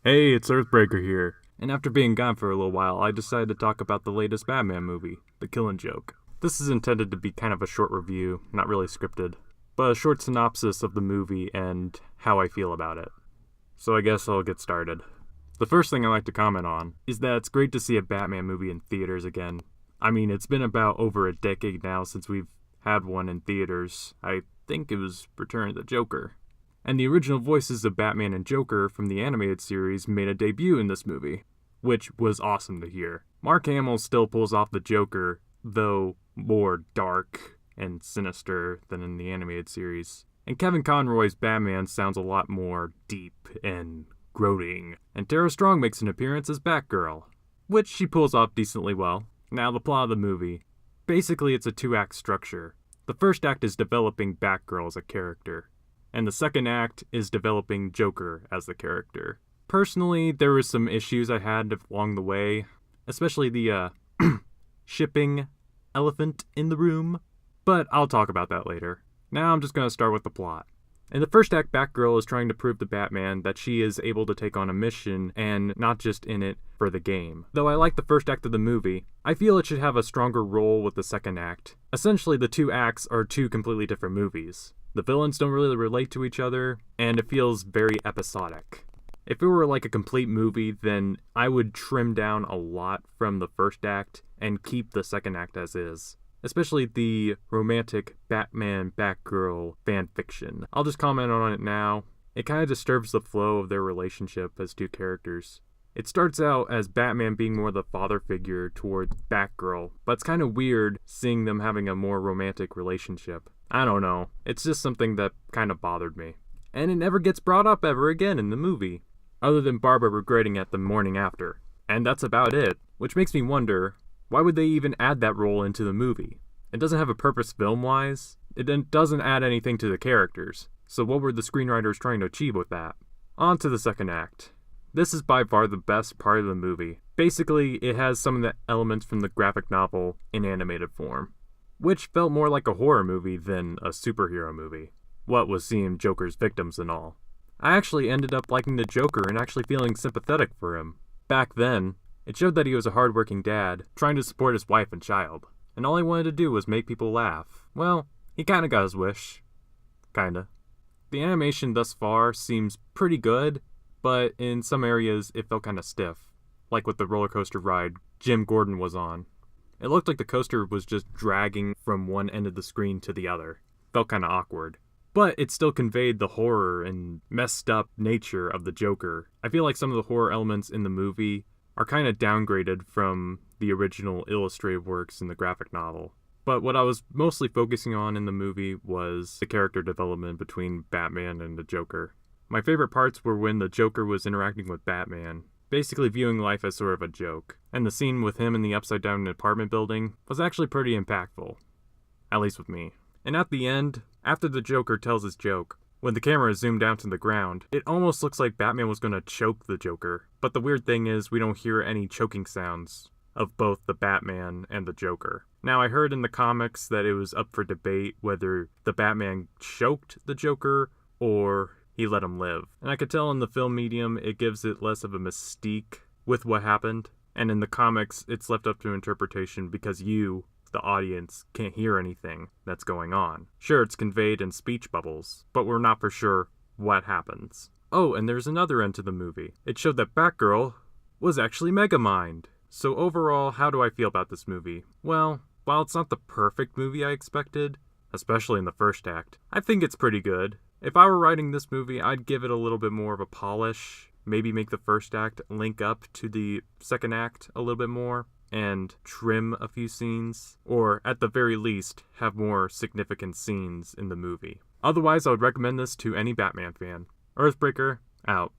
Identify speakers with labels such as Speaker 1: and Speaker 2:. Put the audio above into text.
Speaker 1: Hey, it's Earthbreaker here. And after being gone for a little while, I decided to talk about the latest Batman movie, The Killing Joke. This is intended to be kind of a short review, not really scripted, but a short synopsis of the movie and how I feel about it. So I guess I'll get started. The first thing I like to comment on is that it's great to see a Batman movie in theaters again. I mean, it's been about over a decade now since we've had one in theaters. I think it was Return of the Joker. And the original voices of Batman and Joker from the animated series made a debut in this movie, which was awesome to hear. Mark Hamill still pulls off the Joker, though more dark and sinister than in the animated series. And Kevin Conroy's Batman sounds a lot more deep and brooding. And Tara Strong makes an appearance as Batgirl, which she pulls off decently well. Now the plot of the movie. Basically it's a two-act structure. The first act is developing Batgirl as a character, and the second act is developing Joker as the character. Personally, there were some issues I had along the way, especially the shipping elephant in the room, but I'll talk about that later. Now I'm just going to start with the plot. In the first act, Batgirl is trying to prove to Batman that she is able to take on a mission and not just in it for the game. Though I like the first act of the movie, I feel it should have a stronger role with the second act. Essentially, the two acts are two completely different movies. The villains don't really relate to each other, and it feels very episodic. If it were like a complete movie, then I would trim down a lot from the first act and keep the second act as is. Especially the romantic Batman-Batgirl fanfiction. I'll just comment on it now. It kind of disturbs the flow of their relationship as two characters. It starts out as Batman being more the father figure towards Batgirl, but it's kind of weird seeing them having a more romantic relationship. I don't know, it's just something that kind of bothered me. And it never gets brought up ever again in the movie, other than Barbara regretting it the morning after. And that's about it, which makes me wonder, why would they even add that role into the movie? It doesn't have a purpose film-wise, it doesn't add anything to the characters, so what were the screenwriters trying to achieve with that? On to the second act. This is by far the best part of the movie. Basically, it has some of the elements from the graphic novel in animated form, which felt more like a horror movie than a superhero movie. What with seeing Joker's victims and all. I actually ended up liking the Joker and actually feeling sympathetic for him. Back then, it showed that he was a hardworking dad, trying to support his wife and child, and all he wanted to do was make people laugh. Well, he kinda got his wish. Kinda. The animation thus far seems pretty good, but in some areas it felt kinda stiff, like with the roller coaster ride Jim Gordon was on. It looked like the coaster was just dragging from one end of the screen to the other. Felt kinda awkward. But it still conveyed the horror and messed up nature of the Joker. I feel like some of the horror elements in the movie are kind of downgraded from the original illustrated works in the graphic novel. But what I was mostly focusing on in the movie was the character development between Batman and the Joker. My favorite parts were when the Joker was interacting with Batman, basically viewing life as sort of a joke. And the scene with him in the upside-down apartment building was actually pretty impactful. At least with me. And at the end, after the Joker tells his joke, when the camera is zoomed down to the ground, it almost looks like Batman was going to choke the Joker. But the weird thing is, we don't hear any choking sounds of both the Batman and the Joker. Now, I heard in the comics that it was up for debate whether the Batman choked the Joker or he let him live. And I could tell in the film medium, it gives it less of a mystique with what happened. And in the comics, it's left up to interpretation because you, the audience, can't hear anything that's going on. Sure, it's conveyed in speech bubbles, but we're not for sure what happens. Oh, and there's another end to the movie. It showed that Batgirl was actually Megamind. So overall, how do I feel about this movie? Well, while it's not the perfect movie I expected, especially in the first act, I think it's pretty good. If I were writing this movie, I'd give it a little bit more of a polish, maybe make the first act link up to the second act a little bit more, and trim a few scenes, or at the very least, have more significant scenes in the movie. Otherwise, I would recommend this to any Batman fan. Earthbreaker, out.